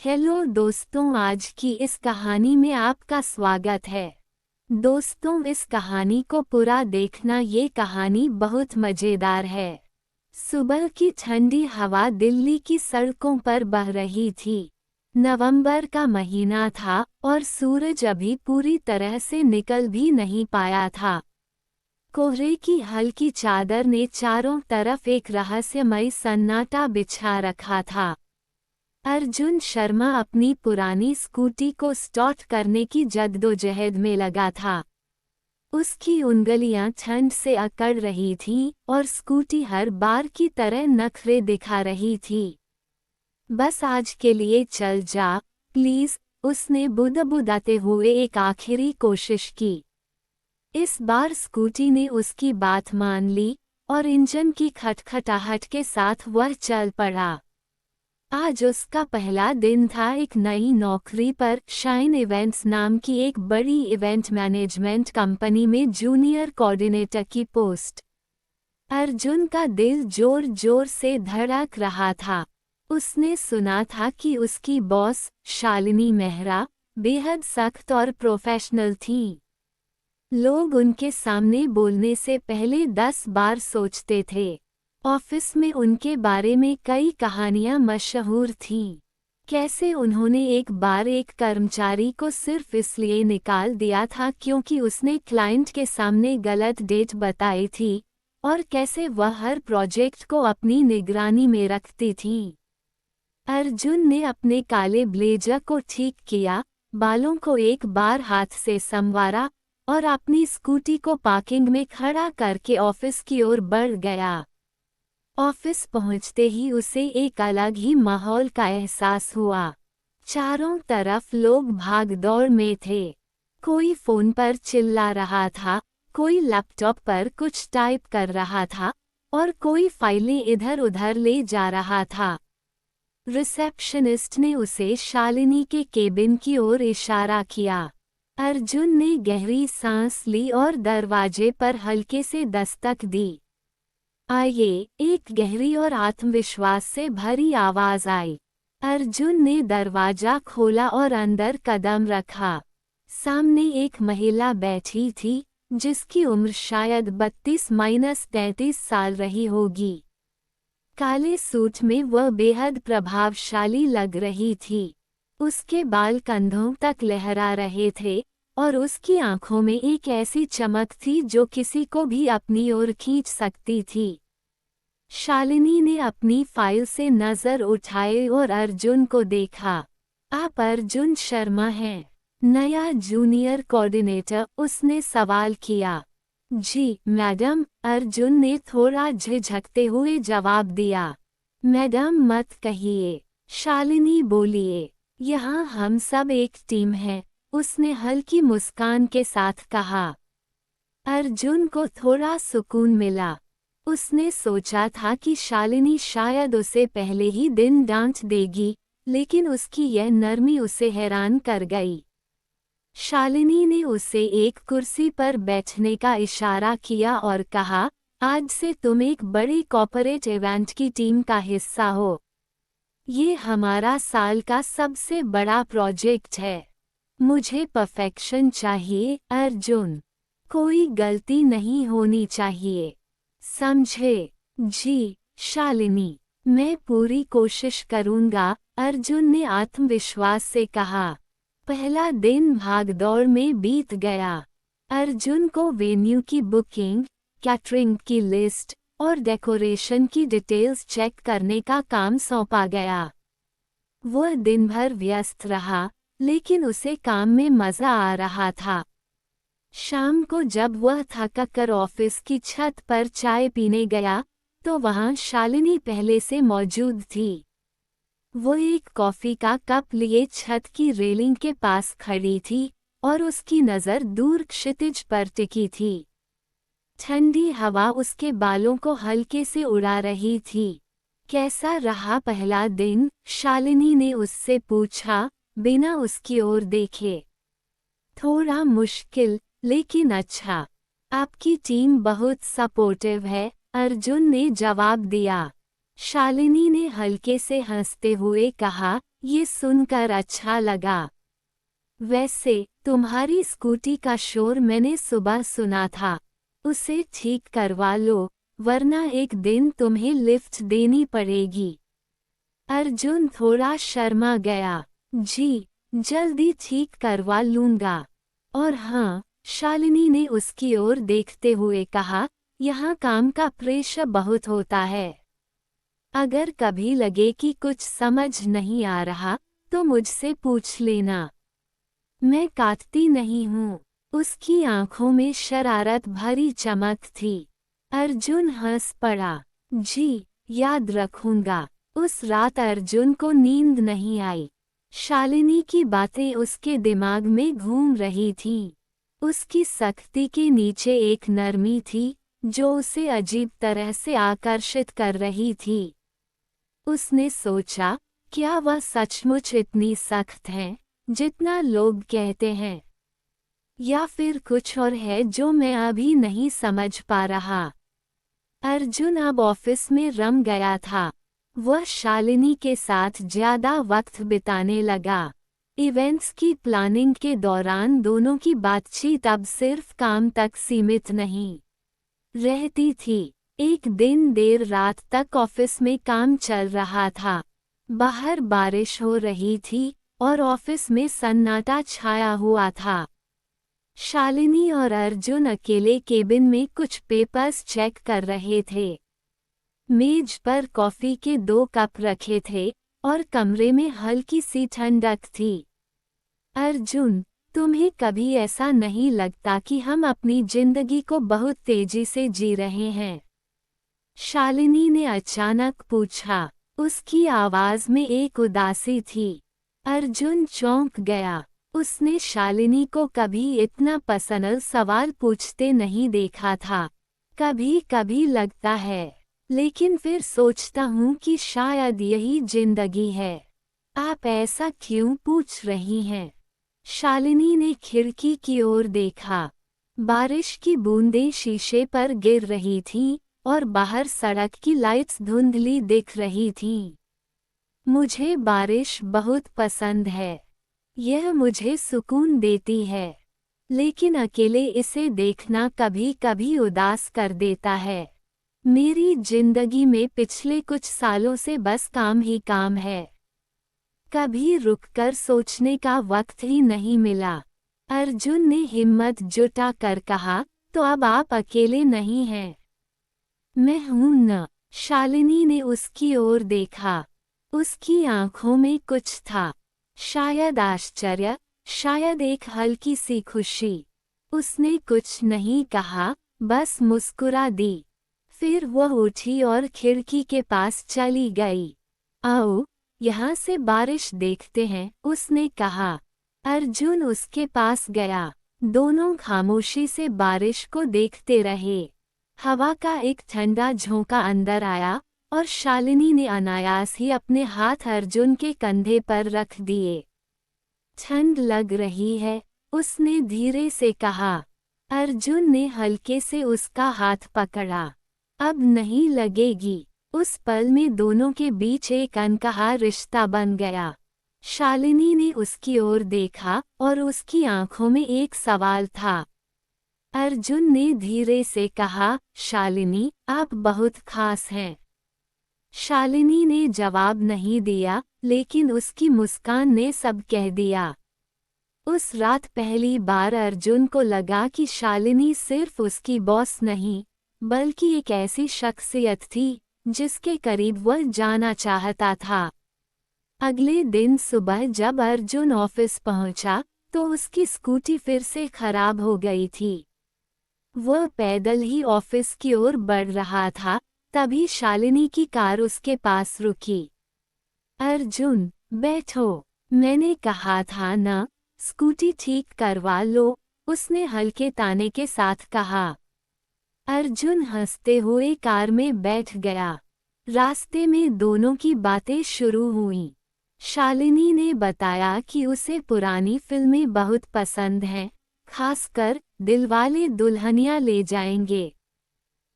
Hello दोस्तों, आज की इस कहानी में आपका स्वागत है। दोस्तों, इस कहानी को पूरा देखना, ये कहानी बहुत मज़ेदार है। सुबह की ठंडी हवा दिल्ली की सड़कों पर बह रही थी। नवंबर का महीना था और सूरज अभी पूरी तरह से निकल भी नहीं पाया था। कोहरे की हल्की चादर ने चारों तरफ एक रहस्यमय सन्नाटा बिछा रखा था। अर्जुन शर्मा अपनी पुरानी स्कूटी को स्टार्ट करने की जद्दोजहद में लगा था। उसकी उंगलियां ठंड से अकड़ रही थीं और स्कूटी हर बार की तरह नखरे दिखा रही थी। बस आज के लिए चल जा, प्लीज, उसने बुदबुदाते हुए एक आखिरी कोशिश की। इस बार स्कूटी ने उसकी बात मान ली और इंजन की खटखटाहट के साथ वह चल पड़ा। आज उसका पहला दिन था एक नई नौकरी पर, शाइन इवेंट्स नाम की एक बड़ी इवेंट मैनेजमेंट कंपनी में जूनियर कोऑर्डिनेटर की पोस्ट। अर्जुन का दिल जोर जोर से धड़क रहा था। उसने सुना था कि उसकी बॉस शालिनी मेहरा बेहद सख्त और प्रोफेशनल थीं। लोग उनके सामने बोलने से पहले 10 बार सोचते थे। ऑफिस में उनके बारे में कई कहानियां मशहूर थीं। कैसे उन्होंने एक बार एक कर्मचारी को सिर्फ इसलिए निकाल दिया था क्योंकि उसने क्लाइंट के सामने गलत डेट बताई थी, और कैसे वह हर प्रोजेक्ट को अपनी निगरानी में रखती थी। अर्जुन ने अपने काले ब्लेजर को ठीक किया, बालों को एक बार हाथ से संवारा और अपनी स्कूटी को पार्किंग में खड़ा करके ऑफिस की ओर बढ़ गया। ऑफिस पहुंचते ही उसे एक अलग ही माहौल का एहसास हुआ। चारों तरफ लोग भागदौड़ में थे। कोई फोन पर चिल्ला रहा था, कोई लैपटॉप पर कुछ टाइप कर रहा था और कोई फाइलें इधर उधर ले जा रहा था। रिसेप्शनिस्ट ने उसे शालिनी के केबिन की ओर इशारा किया। अर्जुन ने गहरी सांस ली और दरवाजे पर हल्के से दस्तक दी। आइए, एक गहरी और आत्मविश्वास से भरी आवाज आई। अर्जुन ने दरवाजा खोला और अंदर कदम रखा। सामने एक महिला बैठी थी, जिसकी उम्र शायद 32-33 साल रही होगी। काले सूट में वह बेहद प्रभावशाली लग रही थी। उसके बाल कंधों तक लहरा रहे थे और उसकी आंखों में एक ऐसी चमक थी जो किसी को भी अपनी ओर खींच सकती थी। शालिनी ने अपनी फाइल से नजर उठाई और अर्जुन को देखा। आप अर्जुन शर्मा हैं, नया जूनियर कोऑर्डिनेटर, उसने सवाल किया। जी मैडम, अर्जुन ने थोड़ा झिझकते हुए जवाब दिया। मैडम मत कहिए, शालिनी बोलिए, यहाँ हम सब एक टीम हैं, उसने हल्की मुस्कान के साथ कहा। अर्जुन को थोड़ा सुकून मिला। उसने सोचा था कि शालिनी शायद उसे पहले ही दिन डांट देगी, लेकिन उसकी यह नरमी उसे हैरान कर गई। शालिनी ने उसे एक कुर्सी पर बैठने का इशारा किया और कहा, आज से तुम एक बड़े कॉर्पोरेट इवेंट की टीम का हिस्सा हो। ये हमारा साल का सबसे बड़ा प्रोजेक्ट है। मुझे परफेक्शन चाहिए अर्जुन, कोई गलती नहीं होनी चाहिए, समझे? जी शालिनी, मैं पूरी कोशिश करूंगा, अर्जुन ने आत्मविश्वास से कहा। पहला दिन भागदौड़ में बीत गया। अर्जुन को वेन्यू की बुकिंग, कैटरिंग की लिस्ट और डेकोरेशन की डिटेल्स चेक करने का काम सौंपा गया। वह दिन भर व्यस्त रहा, लेकिन उसे काम में मजा आ रहा था। शाम को जब वह थक कर ऑफिस की छत पर चाय पीने गया, तो वहां शालिनी पहले से मौजूद थी। वो एक कॉफी का कप लिए छत की रेलिंग के पास खड़ी थी और उसकी नज़र दूर क्षितिज पर टिकी थी। ठंडी हवा उसके बालों को हल्के से उड़ा रही थी। कैसा रहा पहला दिन? शालिनी ने उससे पूछा, बिना उसकी ओर देखे। थोड़ा मुश्किल, लेकिन अच्छा। आपकी टीम बहुत सपोर्टिव है, अर्जुन ने जवाब दिया। शालिनी ने हल्के से हंसते हुए कहा, ये सुनकर अच्छा लगा। वैसे तुम्हारी स्कूटी का शोर मैंने सुबह सुना था, उसे ठीक करवा लो, वरना एक दिन तुम्हें लिफ्ट देनी पड़ेगी। अर्जुन थोड़ा शर्मा गया। जी, जल्दी ठीक करवा लूंगा। और हाँ, शालिनी ने उसकी ओर देखते हुए कहा, यहाँ काम का प्रेशर बहुत होता है। अगर कभी लगे कि कुछ समझ नहीं आ रहा, तो मुझसे पूछ लेना। मैं काटती नहीं हूँ। उसकी आंखों में शरारत भरी चमक थी। अर्जुन हंस पड़ा। जी, याद रखूंगा। उस रात अर्जुन को नींद नहीं आई। शालिनी की बातें उसके दिमाग में घूम रही थीं। उसकी सख्ती के नीचे एक नरमी थी, जो उसे अजीब तरह से आकर्षित कर रही थी। उसने सोचा, क्या वह सचमुच इतनी सख्त है, जितना लोग कहते हैं? या फिर कुछ और है जो मैं अभी नहीं समझ पा रहा? अर्जुन अब ऑफिस में रम गया था। वह शालिनी के साथ ज्यादा वक्त बिताने लगा। इवेंट्स की प्लानिंग के दौरान दोनों की बातचीत अब सिर्फ काम तक सीमित नहीं रहती थी। एक दिन देर रात तक ऑफिस में काम चल रहा था। बाहर बारिश हो रही थी और ऑफिस में सन्नाटा छाया हुआ था। शालिनी और अर्जुन अकेले केबिन में कुछ पेपर्स चेक कर रहे थे। मेज पर कॉफी के 2 कप रखे थे और कमरे में हल्की सी ठंडक थी। अर्जुन, तुम्हें कभी ऐसा नहीं लगता कि हम अपनी जिंदगी को बहुत तेजी से जी रहे हैं? शालिनी ने अचानक पूछा। उसकी आवाज में एक उदासी थी। अर्जुन चौंक गया। उसने शालिनी को कभी इतना पर्सनल सवाल पूछते नहीं देखा था। कभी कभी लगता है, लेकिन फिर सोचता हूँ कि शायद यही जिंदगी है। आप ऐसा क्यों पूछ रही हैं? शालिनी ने खिड़की की ओर देखा। बारिश की बूंदें शीशे पर गिर रही थीं और बाहर सड़क की लाइट्स धुंधली दिख रही थीं। मुझे बारिश बहुत पसंद है। यह मुझे सुकून देती है। लेकिन अकेले इसे देखना कभी कभी उदास कर देता है। मेरी जिंदगी में पिछले कुछ सालों से बस काम ही काम है। कभी रुककर सोचने का वक्त ही नहीं मिला। अर्जुन ने हिम्मत जुटा कर कहा, तो अब आप अकेले नहीं हैं। मैं हूं न। शालिनी ने उसकी ओर देखा। उसकी आंखों में कुछ था। शायद आश्चर्य, शायद एक हल्की सी खुशी। उसने कुछ नहीं कहा, बस मुस्कुरा दी। फिर वह उठी और खिड़की के पास चली गई। आओ, यहाँ से बारिश देखते हैं, उसने कहा। अर्जुन उसके पास गया। दोनों खामोशी से बारिश को देखते रहे। हवा का एक ठंडा झोंका अंदर आया और शालिनी ने अनायास ही अपने हाथ अर्जुन के कंधे पर रख दिए। ठंड लग रही है, उसने धीरे से कहा। अर्जुन ने हल्के से उसका हाथ पकड़ा। अब नहीं लगेगी। उस पल में दोनों के बीच एक अनकहा रिश्ता बन गया। शालिनी ने उसकी ओर देखा और उसकी आंखों में एक सवाल था। अर्जुन ने धीरे से कहा, शालिनी, आप बहुत खास हैं। शालिनी ने जवाब नहीं दिया, लेकिन उसकी मुस्कान ने सब कह दिया। उस रात पहली बार अर्जुन को लगा कि शालिनी सिर्फ उसकी बॉस नहीं, बल्कि एक ऐसी शख्सियत थी जिसके करीब वह जाना चाहता था। अगले दिन सुबह जब अर्जुन ऑफिस पहुंचा, तो उसकी स्कूटी फिर से खराब हो गई थी। वह पैदल ही ऑफिस की ओर बढ़ रहा था, तभी शालिनी की कार उसके पास रुकी। अर्जुन, बैठो, मैंने कहा था ना, स्कूटी ठीक करवा लो, उसने हल्के ताने के साथ कहा। अर्जुन हंसते हुए कार में बैठ गया। रास्ते में दोनों की बातें शुरू हुईं। शालिनी ने बताया कि उसे पुरानी फिल्में बहुत पसंद हैं, खासकर दिलवाले दुल्हनिया ले जाएंगे।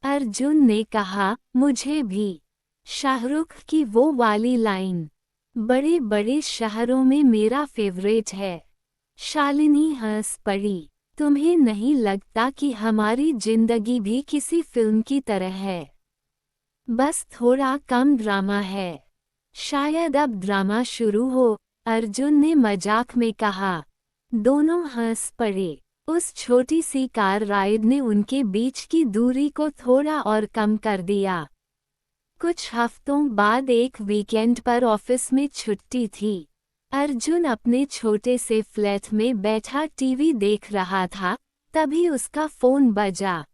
अर्जुन ने कहा, मुझे भी। शाहरुख की वो वाली लाइन। बड़े बड़े शहरों में मेरा फेवरेट है। शालिनी हंस पड़ी। तुम्हें नहीं लगता कि हमारी जिंदगी भी किसी फिल्म की तरह है? बस थोड़ा कम ड्रामा है। शायद अब ड्रामा शुरू हो, अर्जुन ने मजाक में कहा। दोनों हंस पड़े। उस छोटी सी कार राइड ने उनके बीच की दूरी को थोड़ा और कम कर दिया। कुछ हफ्तों बाद एक वीकेंड पर ऑफिस में छुट्टी थी। अर्जुन अपने छोटे से फ्लैट में बैठा टीवी देख रहा था, तभी उसका फोन बजा।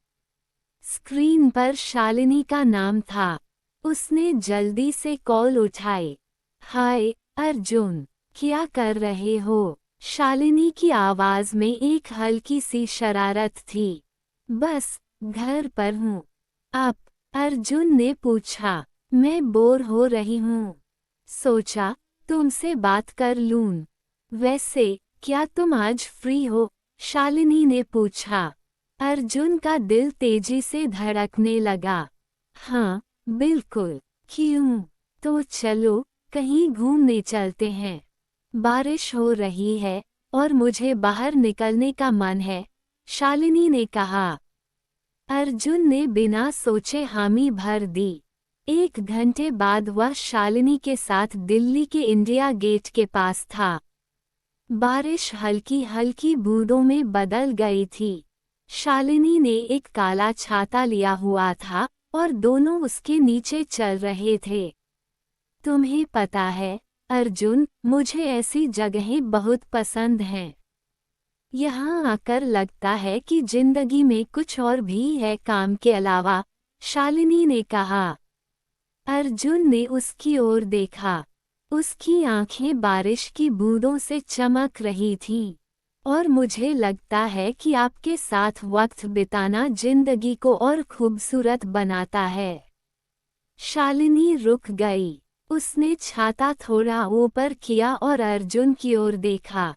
स्क्रीन पर शालिनी का नाम था। उसने जल्दी से कॉल उठाई। हाय अर्जुन, क्या कर रहे हो? शालिनी की आवाज में एक हल्की सी शरारत थी। बस घर पर हूँ। आप? अर्जुन ने पूछा। मैं बोर हो रही हूँ, सोचा तुमसे बात कर लूं। वैसे क्या तुम आज फ्री हो? शालिनी ने पूछा। अर्जुन का दिल तेजी से धड़कने लगा। हाँ बिल्कुल, क्यों? तो चलो कहीं घूमने चलते हैं। बारिश हो रही है और मुझे बाहर निकलने का मन है, शालिनी ने कहा। अर्जुन ने बिना सोचे हामी भर दी। 1 घंटे बाद वह शालिनी के साथ दिल्ली के इंडिया गेट के पास था। बारिश हल्की हल्की बूंदों में बदल गई थी। शालिनी ने एक काला छाता लिया हुआ था और दोनों उसके नीचे चल रहे थे। तुम्हें पता है अर्जुन, मुझे ऐसी जगहें बहुत पसंद हैं। यहाँ आकर लगता है कि जिंदगी में कुछ और भी है काम के अलावा, शालिनी ने कहा। अर्जुन ने उसकी ओर देखा। उसकी आंखें बारिश की बूंदों से चमक रही थीं। और मुझे लगता है कि आपके साथ वक्त बिताना जिंदगी को और खूबसूरत बनाता है। शालिनी रुक गई। उसने छाता थोड़ा ऊपर किया और अर्जुन की ओर देखा।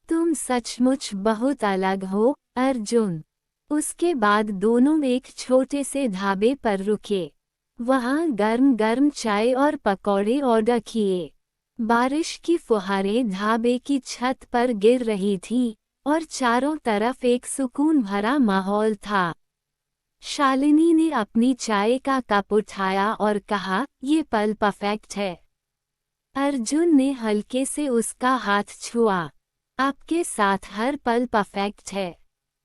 तुम सचमुच बहुत अलग हो अर्जुन। उसके बाद दोनों एक छोटे से ढाबे पर रुके। वहाँ गर्म गर्म चाय और पकौड़े ऑर्डर किए। बारिश की फुहारें ढाबे की छत पर गिर रही थीं और चारों तरफ एक सुकून भरा माहौल था। शालिनी ने अपनी चाय का कप उठाया और कहा, ये पल परफेक्ट है। अर्जुन ने हल्के से उसका हाथ छुआ। आपके साथ हर पल परफेक्ट है।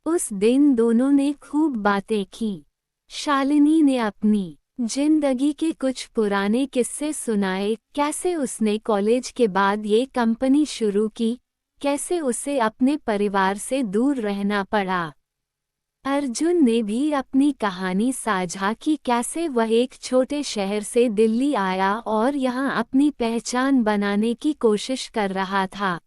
उस दिन दोनों ने खूब बातें की। शालिनी ने अपनी जिंदगी के कुछ पुराने किस्से सुनाए, कैसे उसने कॉलेज के बाद ये कंपनी शुरू की, कैसे उसे अपने परिवार से दूर रहना पड़ा। अर्जुन ने भी अपनी कहानी साझा की, कैसे वह एक छोटे शहर से दिल्ली आया और यहाँ अपनी पहचान बनाने की कोशिश कर रहा था।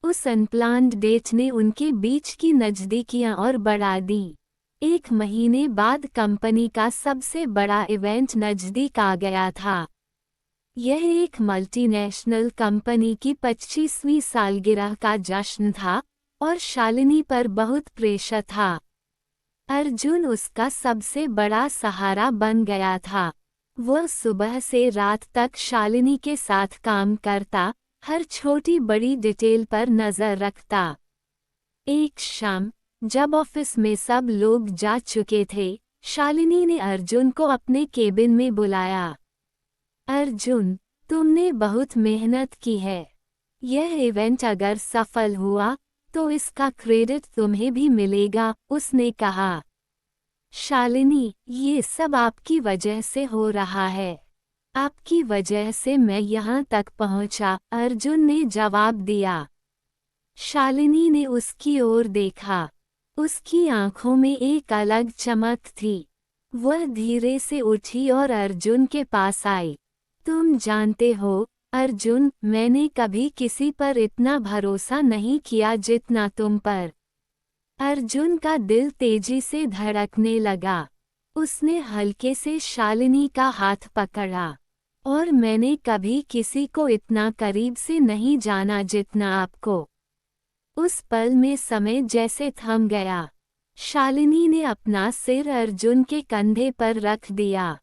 उस अनप्लान्ड डेट ने उनके बीच की नज़दीकियां और बढ़ा दी। 1 महीने बाद कंपनी का सबसे बड़ा इवेंट नज़दीक आ गया था। यह एक मल्टीनेशनल कंपनी की 25वीं सालगिरह का जश्न था और शालिनी पर बहुत प्रेशर था। अर्जुन उसका सबसे बड़ा सहारा बन गया था। वह सुबह से रात तक शालिनी के साथ काम करता, हर छोटी बड़ी डिटेल पर नज़र रखता। एक शाम जब ऑफिस में सब लोग जा चुके थे, शालिनी ने अर्जुन को अपने केबिन में बुलाया। अर्जुन, तुमने बहुत मेहनत की है। यह इवेंट अगर सफल हुआ तो इसका क्रेडिट तुम्हें भी मिलेगा, उसने कहा। शालिनी, ये सब आपकी वजह से हो रहा है। आपकी वजह से मैं यहाँ तक पहुँचा, अर्जुन ने जवाब दिया। शालिनी ने उसकी ओर देखा। उसकी आंखों में एक अलग चमक थी। वह धीरे से उठी और अर्जुन के पास आई। तुम जानते हो अर्जुन, मैंने कभी किसी पर इतना भरोसा नहीं किया जितना तुम पर। अर्जुन का दिल तेजी से धड़कने लगा। उसने हल्के से शालिनी का हाथ पकड़ा। और मैंने कभी किसी को इतना करीब से नहीं जाना जितना आपको। उस पल में समय जैसे थम गया। शालिनी ने अपना सिर अर्जुन के कंधे पर रख दिया।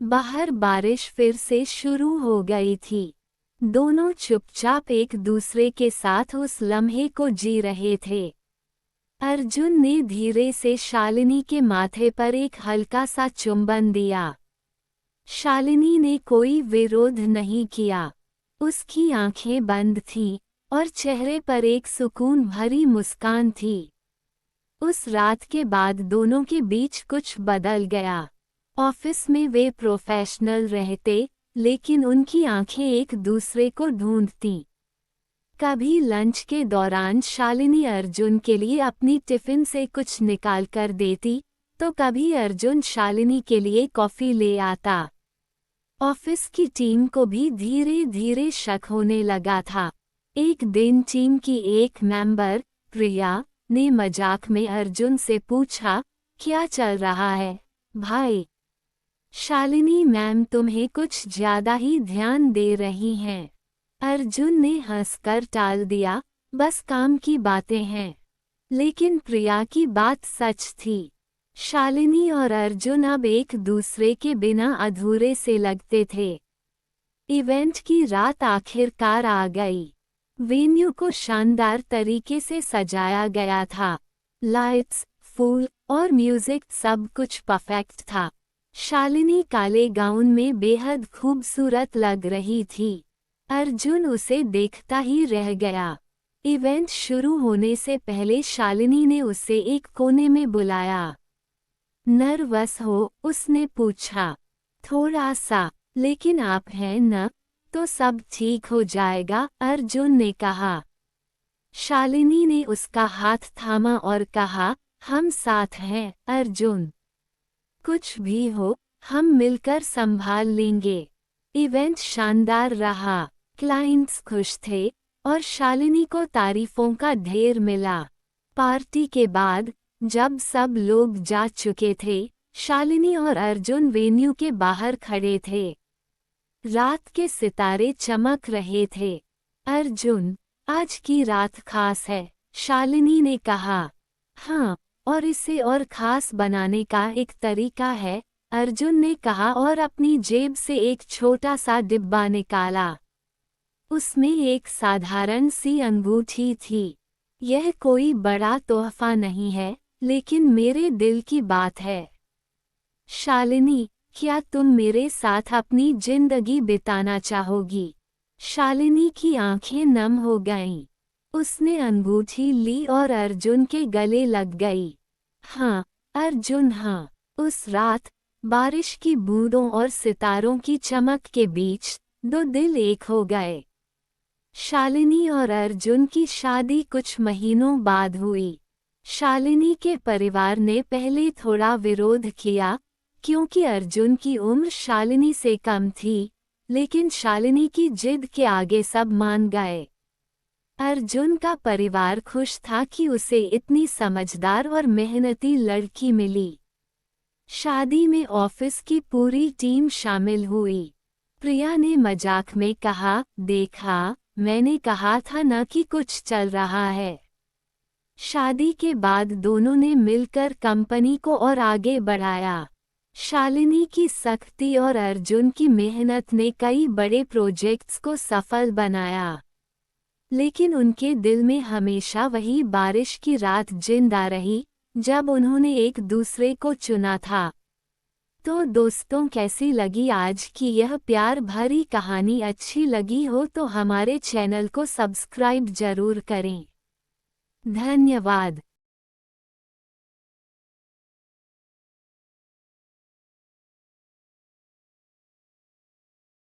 बाहर बारिश फिर से शुरू हो गई थी। दोनों चुपचाप एक दूसरे के साथ उस लम्हे को जी रहे थे। अर्जुन ने धीरे से शालिनी के माथे पर एक हल्का सा चुंबन दिया। शालिनी ने कोई विरोध नहीं किया। उसकी आंखें बंद थीं और चेहरे पर एक सुकून भरी मुस्कान थी। उस रात के बाद दोनों के बीच कुछ बदल गया। ऑफिस में वे प्रोफेशनल रहते, लेकिन उनकी आंखें एक दूसरे को ढूंढतीं। कभी लंच के दौरान शालिनी अर्जुन के लिए अपनी टिफिन से कुछ निकाल कर देती, तो कभी अर्जुन शालिनी के लिए कॉफी ले आता। ऑफिस की टीम को भी धीरे धीरे शक होने लगा था। एक दिन टीम की एक मेंबर, प्रिया, ने मजाक में अर्जुन से पूछा, क्या चल रहा है भाई? शालिनी मैम तुम्हें कुछ ज्यादा ही ध्यान दे रही हैं। अर्जुन ने हंसकर टाल दिया, बस काम की बातें हैं। लेकिन प्रिया की बात सच थी। शालिनी और अर्जुन अब एक दूसरे के बिना अधूरे से लगते थे। इवेंट की रात आखिरकार आ गई। वेन्यू को शानदार तरीके से सजाया गया था। लाइट्स, फूल और म्यूजिक सब कुछ परफेक्ट था। शालिनी काले गाउन में बेहद खूबसूरत लग रही थी। अर्जुन उसे देखता ही रह गया। इवेंट शुरू होने से पहले शालिनी ने उसे एक कोने में बुलाया। नर्वस हो? उसने पूछा। थोड़ा सा, लेकिन आप हैं न, तो सब ठीक हो जाएगा, अर्जुन ने कहा। शालिनी ने उसका हाथ थामा और कहा, हम साथ हैं अर्जुन। कुछ भी हो, हम मिलकर संभाल लेंगे। इवेंट शानदार रहा। क्लाइंट्स खुश थे और शालिनी को तारीफों का ढेर मिला। पार्टी के बाद जब सब लोग जा चुके थे, शालिनी और अर्जुन वेन्यू के बाहर खड़े थे। रात के सितारे चमक रहे थे। अर्जुन, आज की रात खास है, शालिनी ने कहा। हाँ, और इसे और खास बनाने का एक तरीका है, अर्जुन ने कहा और अपनी जेब से एक छोटा सा डिब्बा निकाला। उसमें एक साधारण सी अंगूठी थी। यह कोई बड़ा तोहफा नहीं है, लेकिन मेरे दिल की बात है। शालिनी, क्या तुम मेरे साथ अपनी जिंदगी बिताना चाहोगी? शालिनी की आंखें नम हो गईं। उसने अंगूठी ली और अर्जुन के गले लग गई। हाँ, अर्जुन हाँ। उस रात, बारिश की बूंदों और सितारों की चमक के बीच, दो दिल एक हो गए। शालिनी और अर्जुन की शादी कुछ महीनों बाद हुई। शालिनी के परिवार ने पहले थोड़ा विरोध किया, क्योंकि अर्जुन की उम्र शालिनी से कम थी, लेकिन शालिनी की जिद के आगे सब मान गए। अर्जुन का परिवार खुश था कि उसे इतनी समझदार और मेहनती लड़की मिली। शादी में ऑफिस की पूरी टीम शामिल हुई। प्रिया ने मजाक में कहा, देखा, मैंने कहा था न कि कुछ चल रहा है। शादी के बाद दोनों ने मिलकर कंपनी को और आगे बढ़ाया। शालिनी की सख्ती और अर्जुन की मेहनत ने कई बड़े प्रोजेक्ट्स को सफल बनाया। लेकिन उनके दिल में हमेशा वही बारिश की रात जिंदा रही, जब उन्होंने एक दूसरे को चुना था। तो दोस्तों, कैसी लगी आज की यह प्यार भरी कहानी? अच्छी लगी हो तो हमारे चैनल को सब्सक्राइब जरूर करें। धन्यवाद।